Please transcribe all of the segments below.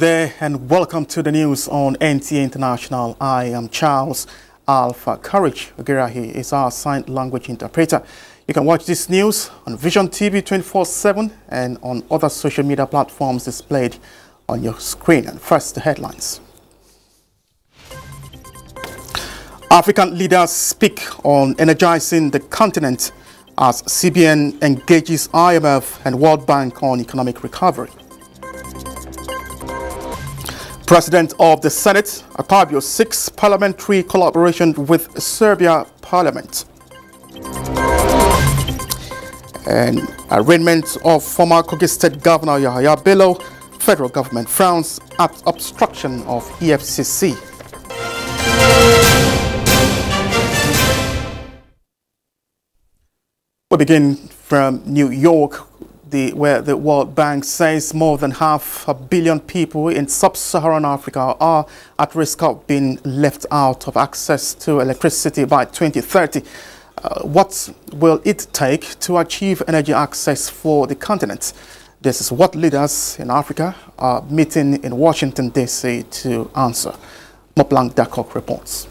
there and welcome to the news on NTA International. I am Charles Alpha. Courage Ogirahi is our sign language interpreter. You can watch this news on Vision TV 24/7 and on other social media platforms displayed on your screen. And first, the headlines. African leaders speak on energizing the continent as CBN engages IMF and World Bank on economic recovery. President of the Senate, Pavilion, seeks parliamentary collaboration with Serbia Parliament. And arraignment of former Kogi State Governor Yahaya Bello, federal government frowns at obstruction of EFCC. We begin from New York, where the World Bank says more than 500 million people in sub-Saharan Africa are at risk of being left out of access to electricity by 2030. What will it take to achieve energy access for the continent? This is what leaders in Africa are meeting in Washington, D.C. to answer. Moplang Dakok reports.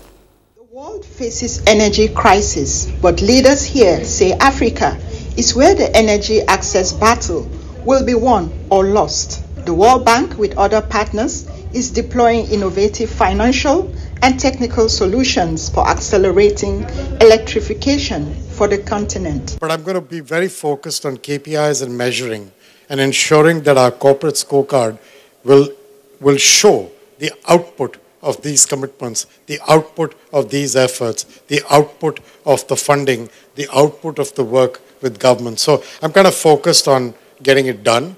The world faces energy crisis, but leaders here say Africa is where the energy access battle will be won or lost. The World Bank, with other partners, is deploying innovative financial and technical solutions for accelerating electrification for the continent. But I'm going to be very focused on KPIs and measuring and ensuring that our corporate scorecard will show the output of these commitments, the output of these efforts, the output of the funding, the output of the work with government. So I'm kind of focused on getting it done.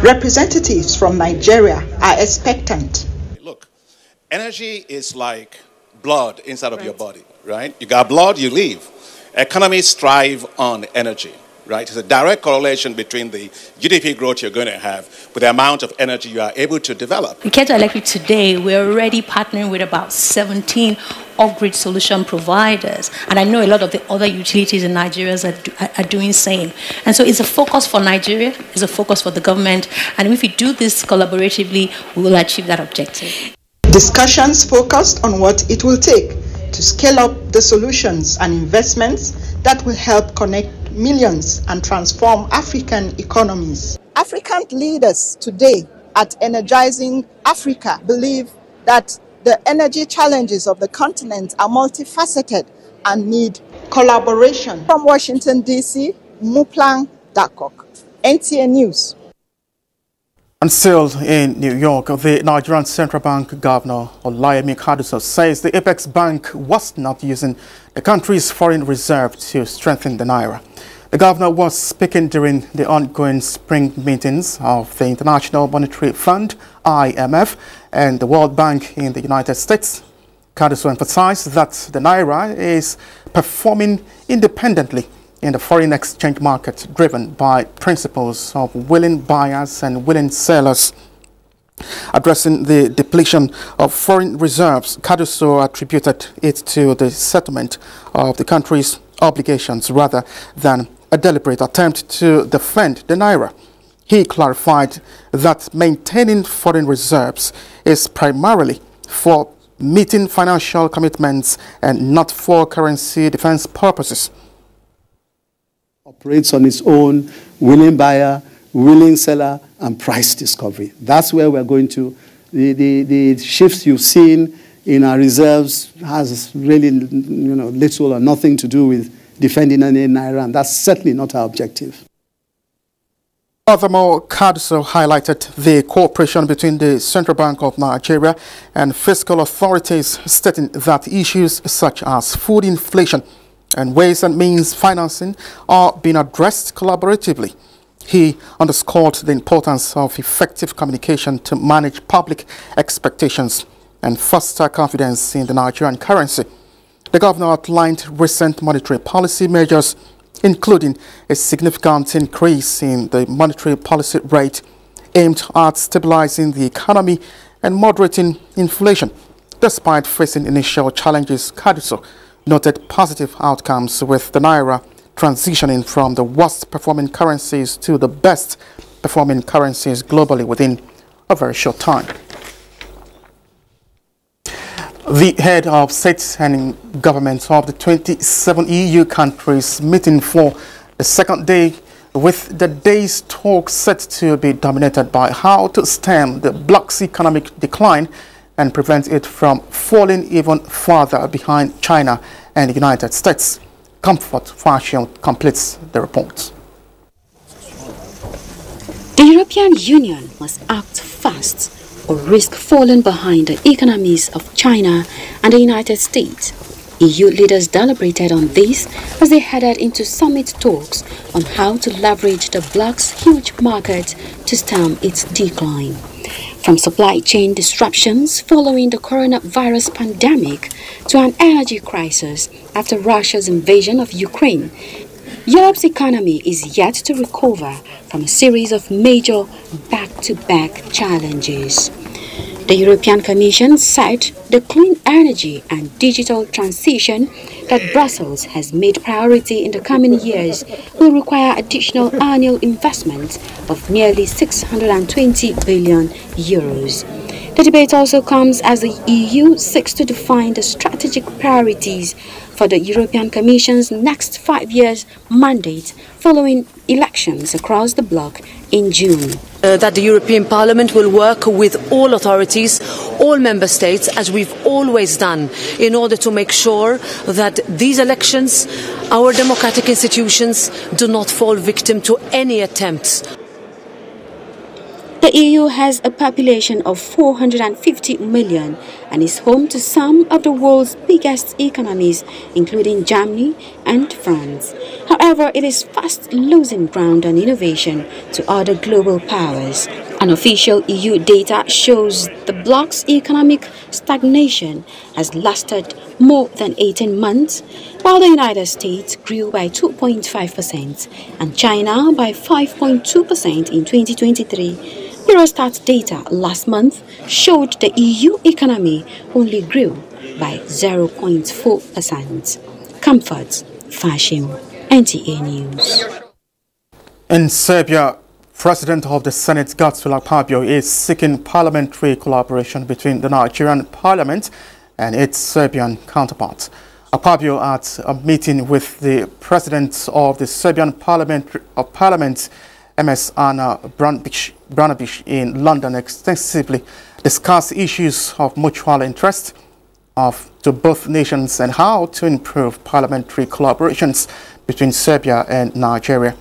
Representatives from Nigeria are expectant. Look, energy is like blood inside of your body, right? You got blood, you live. Economies thrive on energy, right? There's a direct correlation between the GDP growth you're going to have with the amount of energy you are able to develop. In Keto Electric today, we're already partnering with about 17 off-grid solution providers. And I know a lot of the other utilities in Nigeria are doing same. And so it's a focus for Nigeria, it's a focus for the government. And if we do this collaboratively, we will achieve that objective. Discussions focused on what it will take to scale up the solutions and investments that will help connect millions and transform African economies. African leaders today at Energizing Africa believe that the energy challenges of the continent are multifaceted and need collaboration. From Washington, D.C., Moplang Dakok, NTA News. And still in New York, the Nigerian Central Bank Governor Olayemi Kaduso says the Apex Bank was not using the country's foreign reserve to strengthen the naira. The governor was speaking during the ongoing spring meetings of the International Monetary Fund, IMF, and the World Bank in the United States. Kaduso emphasized that the naira is performing independently in the foreign exchange market, driven by principles of willing buyers and willing sellers. Addressing the depletion of foreign reserves, Kaduso attributed it to the settlement of the country's obligations rather than a deliberate attempt to defend the naira. He clarified that maintaining foreign reserves is primarily for meeting financial commitments and not for currency defense purposes. Operates on its own, willing buyer, willing seller, and price discovery. That's where we're going to. The shifts you've seen in our reserves has really, little or nothing to do with defending any naira, and that's certainly not our objective. Furthermore, Kaduso highlighted the cooperation between the Central Bank of Nigeria and fiscal authorities, stating that issues such as food inflation and ways and means financing are being addressed collaboratively. He underscored the importance of effective communication to manage public expectations and foster confidence in the Nigerian currency. The governor outlined recent monetary policy measures, including a significant increase in the monetary policy rate aimed at stabilizing the economy and moderating inflation. Despite facing initial challenges, Kaduso noted positive outcomes, with the naira transitioning from the worst performing currencies to the best performing currencies globally within a very short time. The head of state and government of the 27 EU countries meeting for the second day, with the day's talk set to be dominated by how to stem the bloc's economic decline and prevent it from falling even further behind China and the United States. Comfort Fashion completes the report. The European Union must act fast or risk falling behind the economies of China and the United States. EU leaders deliberated on this as they headed into summit talks on how to leverage the bloc's huge market to stem its decline. From supply chain disruptions following the coronavirus pandemic to an energy crisis after Russia's invasion of Ukraine, Europe's economy is yet to recover from a series of major back-to-back challenges. The European Commission said the clean energy and digital transition that Brussels has made priority in the coming years will require additional annual investment of nearly 620 billion euros. The debate also comes as the EU seeks to define the strategic priorities for the European Commission's next 5 years mandate following elections across the bloc in June. That the European Parliament will work with all authorities, all member states, as we've always done, in order to make sure that these elections, our democratic institutions, do not fall victim to any attempts. The EU has a population of 450 million and is home to some of the world's biggest economies, including Germany and France. However, it is fast losing ground on innovation to other global powers. Unofficial EU data shows the bloc's economic stagnation has lasted more than 18 months, while the United States grew by 2.5% and China by 5.2% in 2023. Eurostat data last month showed the EU economy only grew by 0.4%. Comfort Fashion, NTA News. In Serbia, President of the Senate Godswill Pavilion is seeking parliamentary collaboration between the Nigerian Parliament and its Serbian counterparts. Pavilion at a meeting with the President of the Serbian Parliament, MS Ana Brnabić in London, extensively discussed issues of mutual interest to both nations and how to improve parliamentary collaborations between Serbia and Nigeria.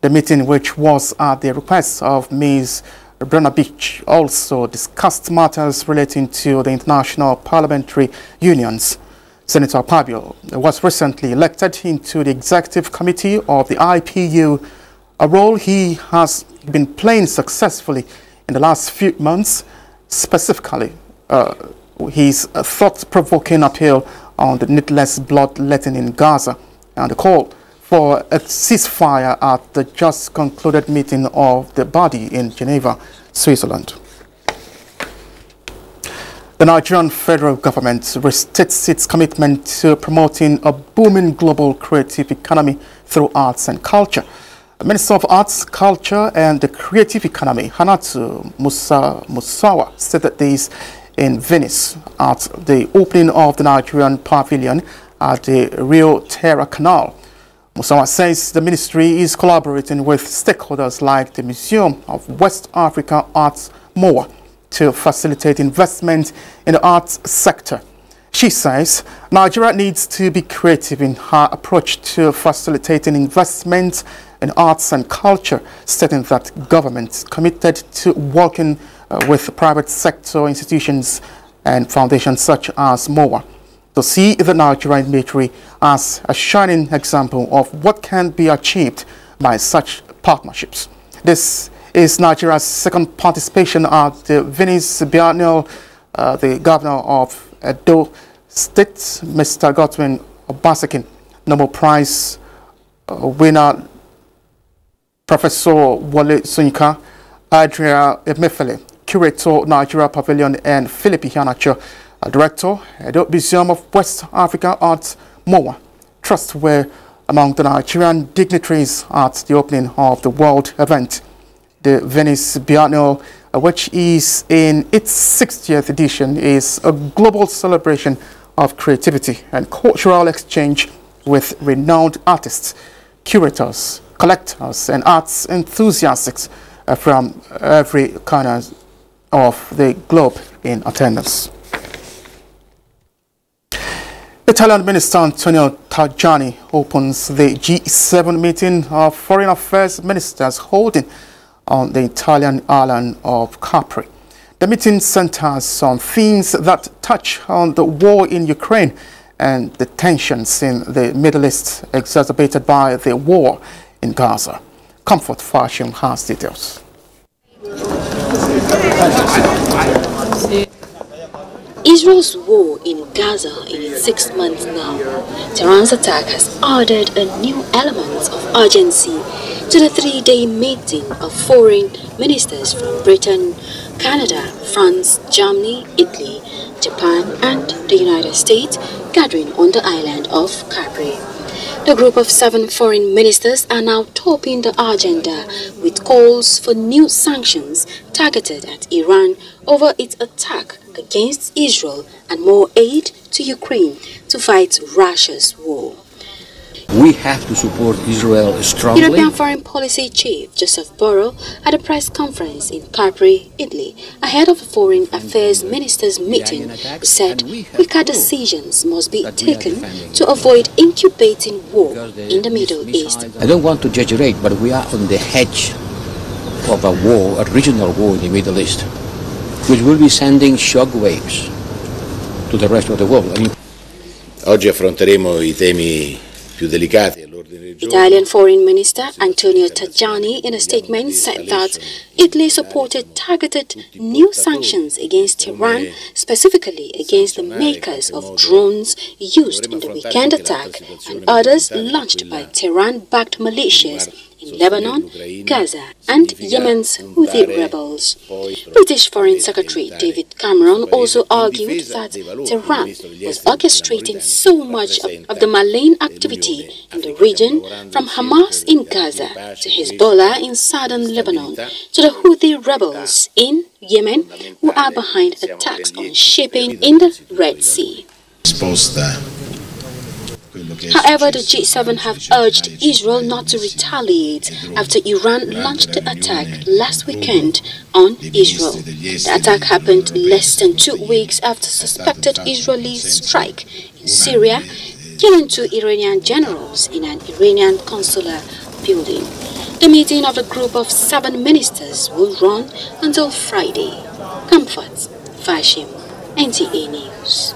The meeting, which was at the request of Ms. Brnabić, also discussed matters relating to the international parliamentary unions. Senator Pavilion was recently elected into the executive committee of the IPU, a role he has been playing successfully in the last few months, specifically his thought-provoking appeal on the needless bloodletting in Gaza and the call for a ceasefire at the just concluded meeting of the body in Geneva, Switzerland. The Nigerian federal government restates its commitment to promoting a booming global creative economy through arts and culture. The Minister of Arts, Culture and the Creative Economy, Hannatu Musawa, stated this in Venice at the opening of the Nigerian Pavilion at the Rio Terra Canal. Musawa says the ministry is collaborating with stakeholders like the Museum of West Africa Arts MOA to facilitate investment in the arts sector. She says Nigeria needs to be creative in her approach to facilitating investment in arts and culture, stating that government committed to working with private sector institutions and foundations such as MOA to see the Nigerian military as a shining example of what can be achieved by such partnerships. This is Nigeria's second participation at the Venice Biennial. The governor of Edo State, Mr. Godwin Obasekin, Nobel Prize winner Professor Wale Soyinka, Adria Emefele, Curator, Nigeria Pavilion, and Philip Iheanacho, Director, Edo Museum of West Africa Arts MOA. Trust were among the Nigerian dignitaries at the opening of the World event. The Venice Biennial, which is in its 60th edition, is a global celebration of creativity and cultural exchange with renowned artists, curators, collectors, and arts enthusiasts from every corner of the globe in attendance. Italian Minister Antonio Tajani opens the G7 meeting of foreign affairs ministers holding on the Italian island of Capri. The meeting centers on themes that touch on the war in Ukraine and the tensions in the Middle East exacerbated by the war in Gaza. Comfort Fashion has details. Israel's war in Gaza in its 6th month now. Tehran's attack has added a new element of urgency to the 3-day meeting of foreign ministers from Britain, Canada, France, Germany, Italy, Japan and the United States gathering on the island of Capri. The group of 7 foreign ministers are now topping the agenda with calls for new sanctions targeted at Iran over its attack against Israel and more aid to Ukraine to fight Russia's war. We have to support Israel strongly. European Foreign Policy Chief Joseph Borrell at a press conference in Capri, Italy, ahead of a Foreign Affairs Ministers meeting, said quicker decisions must be taken to avoid incubating war in the Middle East. I don't want to exaggerate, but we are on the edge of a war, a regional war in the Middle East, which will be sending shockwaves to the rest of the world. Oggi affronteremo I temi più delicati all'ordine del giorno. Italian Foreign Minister Antonio Tajani in a statement said that Italy supported targeted new sanctions against Iran, specifically against the makers of drones used in the weekend attack and others launched by Tehran-backed militias in Lebanon, Gaza and Yemen's Houthi rebels. British Foreign Secretary David Cameron also argued that Tehran was orchestrating so much of the malign activity in the region, from Hamas in Gaza to Hezbollah in southern Lebanon to the Houthi rebels in Yemen, who are behind attacks on shipping in the Red Sea. However, the G7 have urged Israel not to retaliate after Iran launched the attack last weekend on Israel. The attack happened less than 2 weeks after suspected Israeli strike in Syria, killing 2 Iranian generals in an Iranian consular building. The meeting of the group of 7 ministers will run until Friday. Comfort Fashim, NTA News.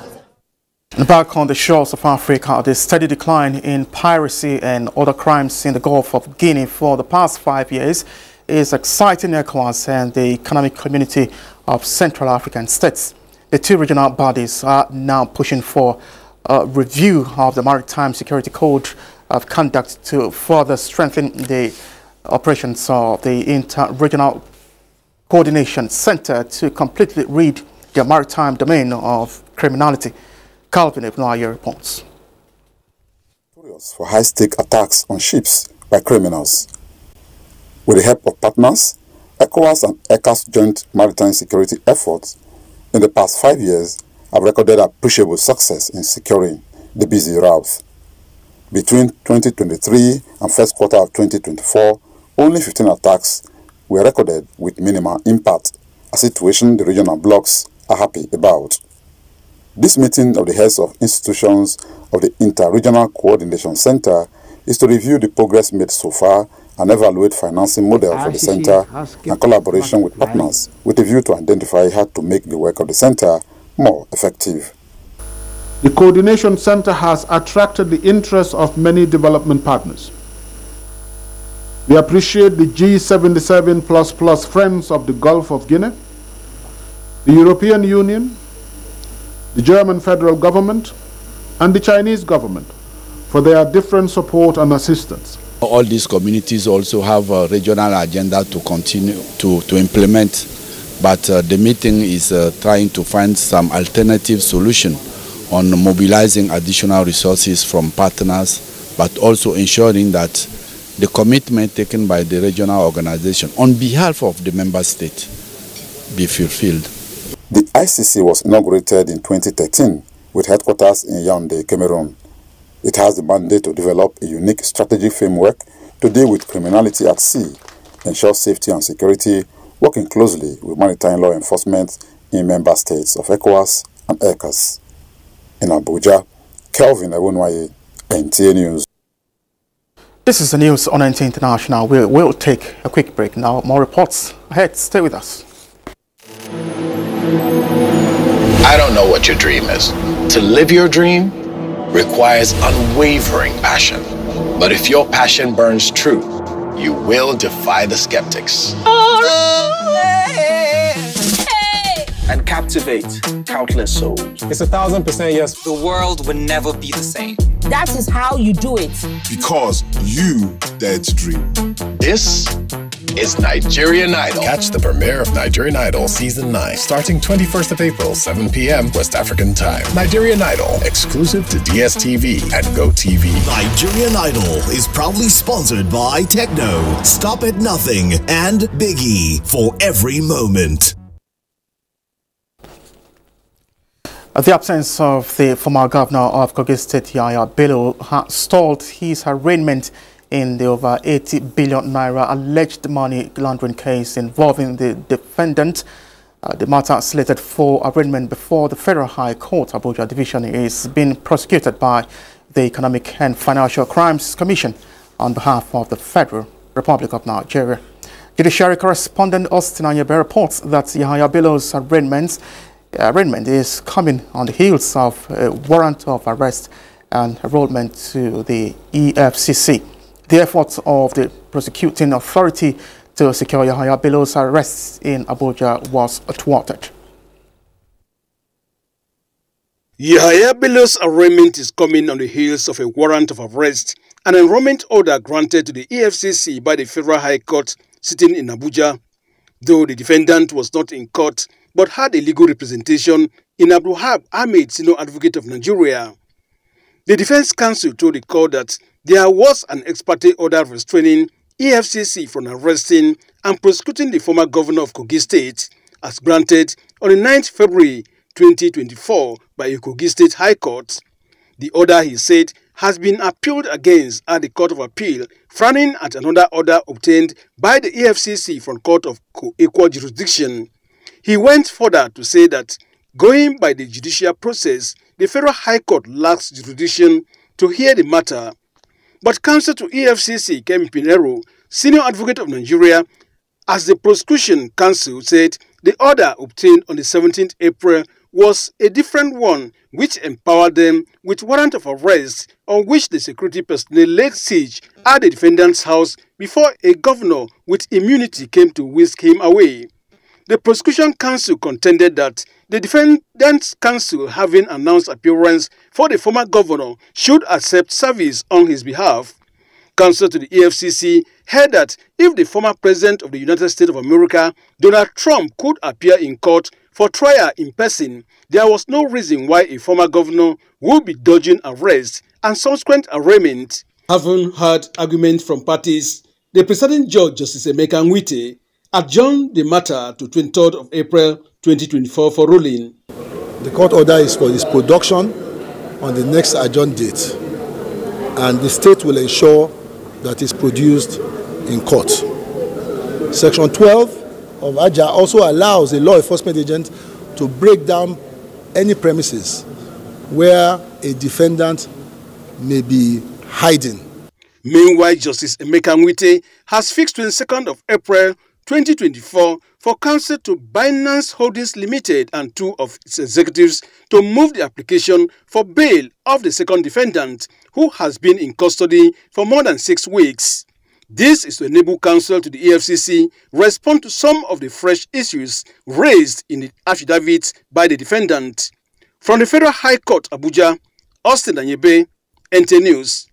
And back on the shores of Africa, the steady decline in piracy and other crimes in the Gulf of Guinea for the past 5 years is exciting ECOWAS and the Economic Community of Central African States. The 2 regional bodies are now pushing for a review of the Maritime Security Code of Conduct to further strengthen the operations of the Inter-Regional Coordination Center to completely rid the maritime domain of criminality. Calvin Ibnaya reports. For high-stake attacks on ships by criminals. With the help of partners, ECOWAS and ECA's joint maritime security efforts in the past 5 years have recorded appreciable success in securing the busy route. Between 2023 and first quarter of 2024, only 15 attacks were recorded with minimal impact, a situation the regional blocs are happy about. This meeting of the heads of institutions of the Inter-Regional Coordination Center is to review the progress made so far and evaluate financing model for the center and collaboration with partners with a view to identify how to make the work of the center more effective. The Coordination Center has attracted the interest of many development partners. We appreciate the G77++ friends of the Gulf of Guinea, the European Union, the German federal government, and the Chinese government for their different support and assistance. All these communities also have a regional agenda to continue to implement, but the meeting is trying to find some alternative solution on mobilizing additional resources from partners, but also ensuring that the commitment taken by the regional organization on behalf of the member state be fulfilled. The ICC was inaugurated in 2013 with headquarters in Yaoundé, Cameroon. It has the mandate to develop a unique strategic framework to deal with criminality at sea, ensure safety and security, working closely with maritime law enforcement in member states of ECOWAS and ECAS. In Abuja, Kelvin Ewunwaye, NTA News. This is the news on NTA International. We'll take a quick break now. More reports ahead. Stay with us. I don't know what your dream is. To live your dream requires unwavering passion. But if your passion burns true, you will defy the skeptics. And captivate countless souls. It's 1,000% yes. The world will never be the same. That is how you do it. Because you dared to dream. This is Nigerian Idol. Catch the premiere of Nigerian Idol Season 9, starting 21st of April, 7 p.m. West African Time. Nigerian Idol, exclusive to DSTV and GoTV. Nigerian Idol is proudly sponsored by Techno, Stop at Nothing, and Biggie, for every moment. The absence of the former governor of Kogi State, Yahaya Bello, has stalled his arraignment in the over 80 billion naira alleged money laundering case involving the defendant. The matter slated for arraignment before the Federal High Court Abuja Division is being prosecuted by the Economic and Financial Crimes Commission on behalf of the Federal Republic of Nigeria. Judiciary correspondent Austin Anyebe reports that Yahaya Bello's arraignment is coming on the heels of a warrant of arrest and enrollment to the EFCC. The efforts of the prosecuting authority to secure Yahaya Bello's arrest in Abuja was thwarted. Yahaya Bello's arraignment is coming on the heels of a warrant of arrest and enrollment order granted to the EFCC by the Federal High Court sitting in Abuja. Though the defendant was not in court but had a legal representation in Abdulhab Ahmed, Senior Advocate of Nigeria. The Defense Counsel told the court that there was an ex parte order restraining EFCC from arresting and prosecuting the former governor of Kogi State, as granted on the 9th February 2024 by a Kogi State High Court. The order, he said, has been appealed against at the Court of Appeal, frowning at another order obtained by the EFCC from Court of Co-Equal Jurisdiction. He went further to say that, going by the judicial process, the Federal High Court lacks jurisdiction to hear the matter. But counsel to EFCC, Kemi Pinero, Senior Advocate of Nigeria, as the prosecution counsel said, the order obtained on the 17th April was a different one, which empowered them with warrant of arrest, on which the security personnel laid siege at the defendant's house before a governor with immunity came to whisk him away. The prosecution counsel contended that the defendant's counsel, having announced appearance for the former governor, should accept service on his behalf. Counsel to the EFCC held that if the former president of the United States of America, Donald Trump, could appear in court for trial in person, there was no reason why a former governor would be dodging arrest and subsequent arraignment. Having heard arguments from parties, the presiding judge, Justice Emeka Nwite, adjourned the matter to 23rd of April 2024 for ruling. The court order is for its production on the next adjourned date, and the state will ensure that it's produced in court. Section 12 of AJA also allows a law enforcement agent to break down any premises where a defendant may be hiding. Meanwhile, Justice Emeka Nwite has fixed 22nd of April 2024 for counsel to Binance Holdings Limited and two of its executives to move the application for bail of the second defendant, who has been in custody for more than 6 weeks. This is to enable counsel to the EFCC respond to some of the fresh issues raised in the affidavit by the defendant. From the Federal High Court, Abuja, Austin Anyebe, NTA News.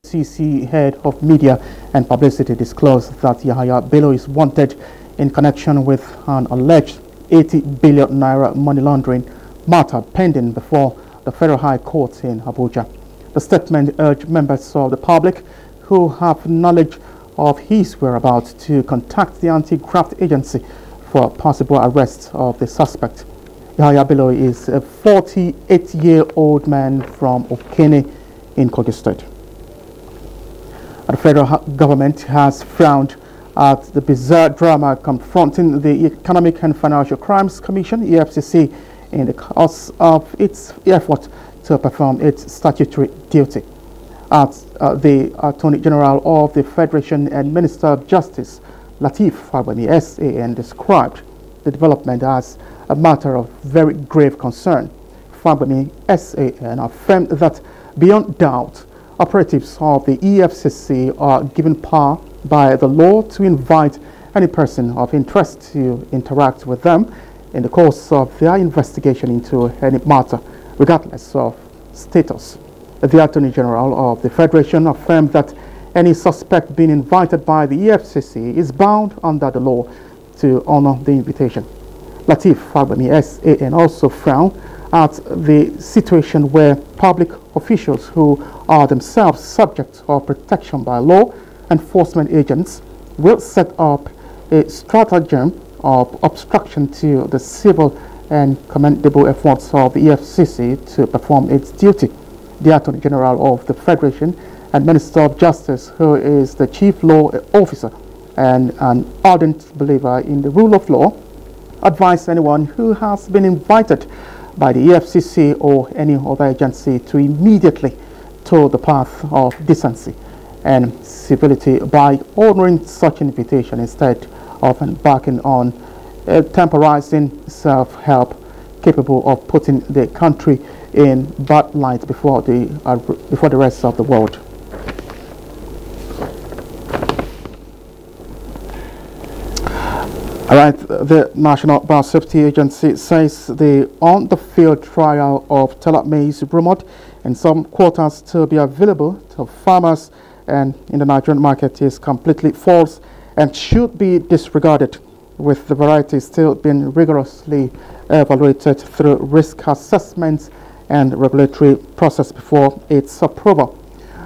CC head of media and publicity disclosed that Yahaya Bello is wanted in connection with an alleged 80 billion naira money laundering matter pending before the Federal High Court in Abuja. The statement urged members of the public who have knowledge of his whereabouts to contact the anti-graft agency for possible arrest of the suspect. Yahya Bello is a 48-year-old man from Okene in Kogi State. The federal government has frowned at the bizarre drama confronting the Economic and Financial Crimes Commission, EFCC, in the course of its effort to perform its statutory duty. As the Attorney General of the Federation and Minister of Justice, Lateef Fagbemi SAN, described the development as a matter of very grave concern. Fagbemi SAN affirmed that beyond doubt, operatives of the EFCC are given power by the law to invite any person of interest to interact with them in the course of their investigation into any matter, regardless of status. The Attorney General of the Federation affirmed that any suspect being invited by the EFCC is bound under the law to honor the invitation. Lateef Fagbemi SAN also frowned at the situation where public officials who are themselves subject of protection by law enforcement agents will set up a stratagem of obstruction to the civil and commendable efforts of the EFCC to perform its duty. The Attorney General of the Federation and Minister of Justice, who is the Chief Law Officer and an ardent believer in the rule of law, advised anyone who has been invited by the EFCC or any other agency to immediately toe the path of decency and civility by honoring such invitation instead of embarking on temporizing self-help capable of putting the country in bad light before the rest of the world. All right, the National Biosafety Agency says the on-the-field trial of maize rumored in some quarters to be available to farmers and in the Nigerian market is completely false and should be disregarded, with the variety still being rigorously evaluated through risk assessments and regulatory process before its approval.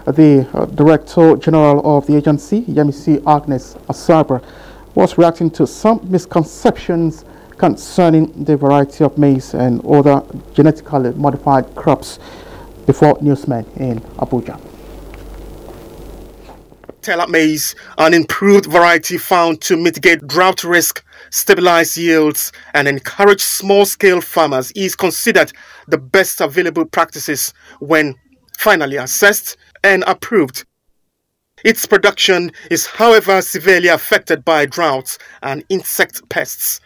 The Director General of the agency, Yemisi Agnes Asabra, was reacting to some misconceptions concerning the variety of maize and other genetically modified crops before newsmen in Abuja. Maize, an improved variety found to mitigate drought risk, stabilize yields, and encourage small-scale farmers, is considered the best available practices when finally assessed and approved. Its production is, however, severely affected by droughts and insect pests.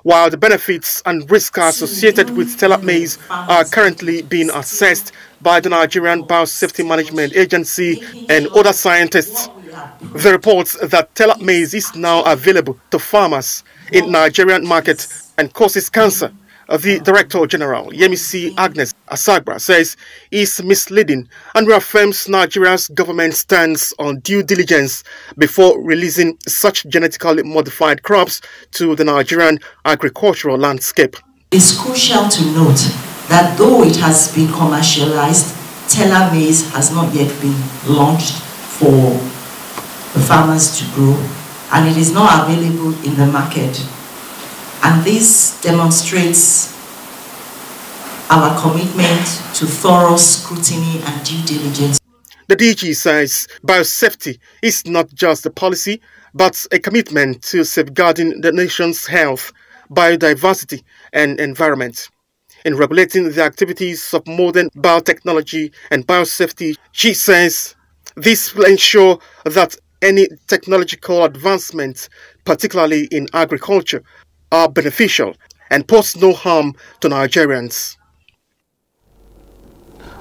While the benefits and risks associated with maize are currently being assessed by the Nigerian Biosafety Management Agency and other scientists, the reports that maize is now available to farmers in Nigerian market and causes cancer, the Director General, Yemisi Agnes Asabra, says is misleading and reaffirms Nigeria's government stance on due diligence before releasing such genetically modified crops to the Nigerian agricultural landscape. It's crucial to note that though it has been commercialized, maize has not yet been launched for the farmers to grow, and it is not available in the market. And this demonstrates our commitment to thorough scrutiny and due diligence. The DG says biosafety is not just a policy, but a commitment to safeguarding the nation's health, biodiversity, and environment. In regulating the activities of modern biotechnology and biosafety, she says this will ensure that any technological advancements, particularly in agriculture, are beneficial and pose no harm to Nigerians.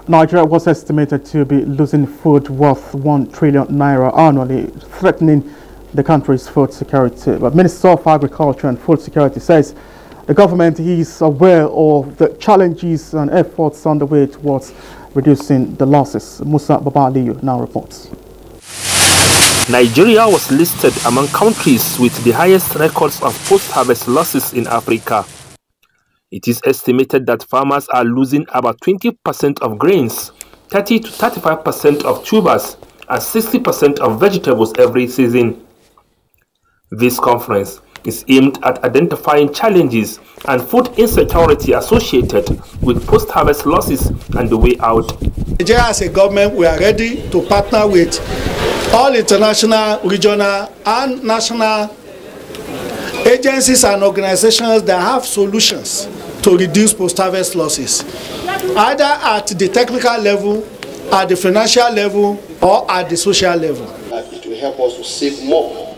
Nigeria was estimated to be losing food worth 1 trillion naira annually, threatening the country's food security. But Minister of Agriculture and Food Security says the government is aware of the challenges and efforts underway towards reducing the losses. Musa Babaliyu now reports. Nigeria was listed among countries with the highest records of post-harvest losses in Africa. It is estimated that farmers are losing about 20% of grains, 30 to 35% of tubers, and 60% of vegetables every season. This conference is aimed at identifying challenges and food insecurity associated with post-harvest losses and the way out. Nigeria as a government, we are ready to partner with all international, regional and national agencies and organizations that have solutions to reduce post-harvest losses, either at the technical level, at the financial level, or at the social level. It will help us to save more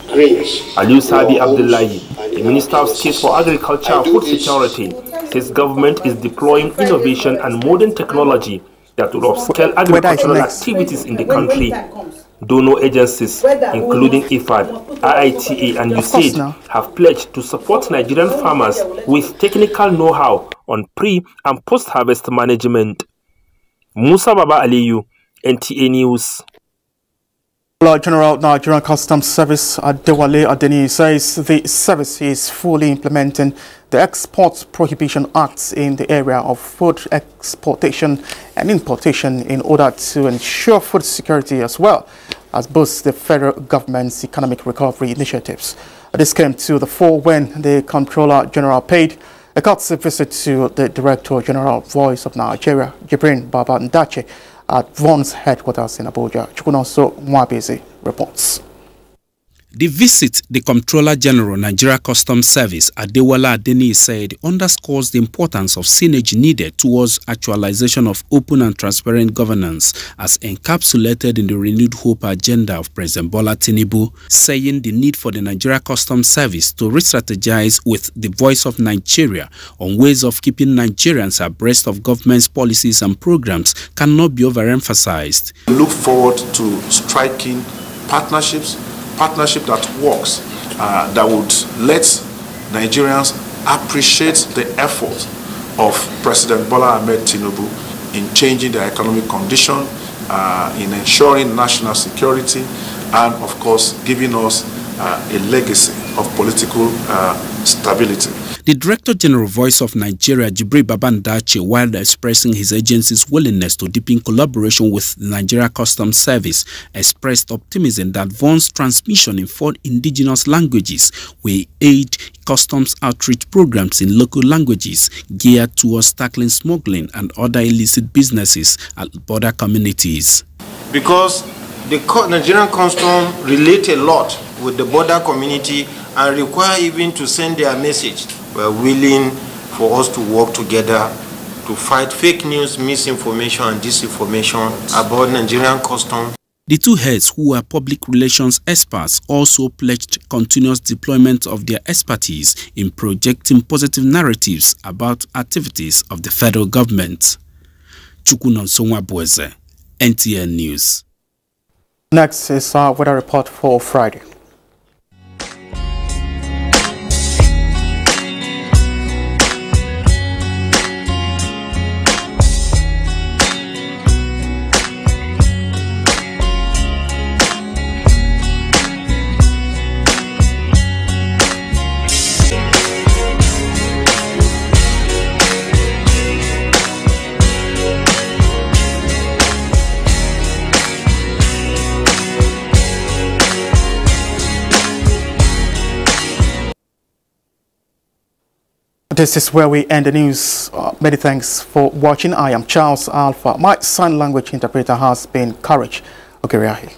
grains. Aliu Sabi Abdullahi, the Minister of State for Agriculture and Food Security, says government is deploying innovation and modern technology that will upscale agricultural activities in the country. Donor agencies, including IFAD, IITA and USAID, have pledged to support Nigerian farmers with technical know-how on pre- and post-harvest management. Musa Baba Aliyu, NTA News. General Nigerian Customs Service Adewale Adeni says the service is fully implementing the Export Prohibition Acts in the area of food exportation and importation in order to ensure food security as well as boost the federal government's economic recovery initiatives. This came to the fore when the Comptroller General paid a courtesy visit to the Director General Voice of Nigeria, Jibrin Baba Ndache, at VON's headquarters in Abuja. Chukunonso Mwabezi reports. The visit, the Comptroller General Nigeria Customs Service Adewale Adeni said, underscores the importance of synergy needed towards actualization of open and transparent governance as encapsulated in the renewed hope agenda of President Bola Tinubu, saying the need for the Nigeria Customs Service to re-strategize with the Voice of Nigeria on ways of keeping Nigerians abreast of government's policies and programs cannot be overemphasized. We look forward to striking partnership that works, that would let Nigerians appreciate the effort of President Bola Ahmed Tinubu in changing their economic condition, in ensuring national security, and of course giving us a legacy of political stability. The Director General Voice of Nigeria, Jibrin Baba Ndache, while expressing his agency's willingness to deepen collaboration with the Nigeria Customs Service, expressed optimism that VON's transmission in 4 indigenous languages will aid customs outreach programs in local languages geared towards tackling smuggling and other illicit businesses at border communities. Because the Nigerian customs relate a lot with the border community and require even to send their message. We're willing for us to work together to fight fake news, misinformation and disinformation about Nigerian customs. The two heads, who are public relations experts, also pledged continuous deployment of their expertise in projecting positive narratives about activities of the federal government. Chukunonso Mwabezi, NTA News. Next is our weather report for Friday. This is where we end the news. Many thanks for watching. I am Charles Alpha. My sign language interpreter has been Courage Okeriahi.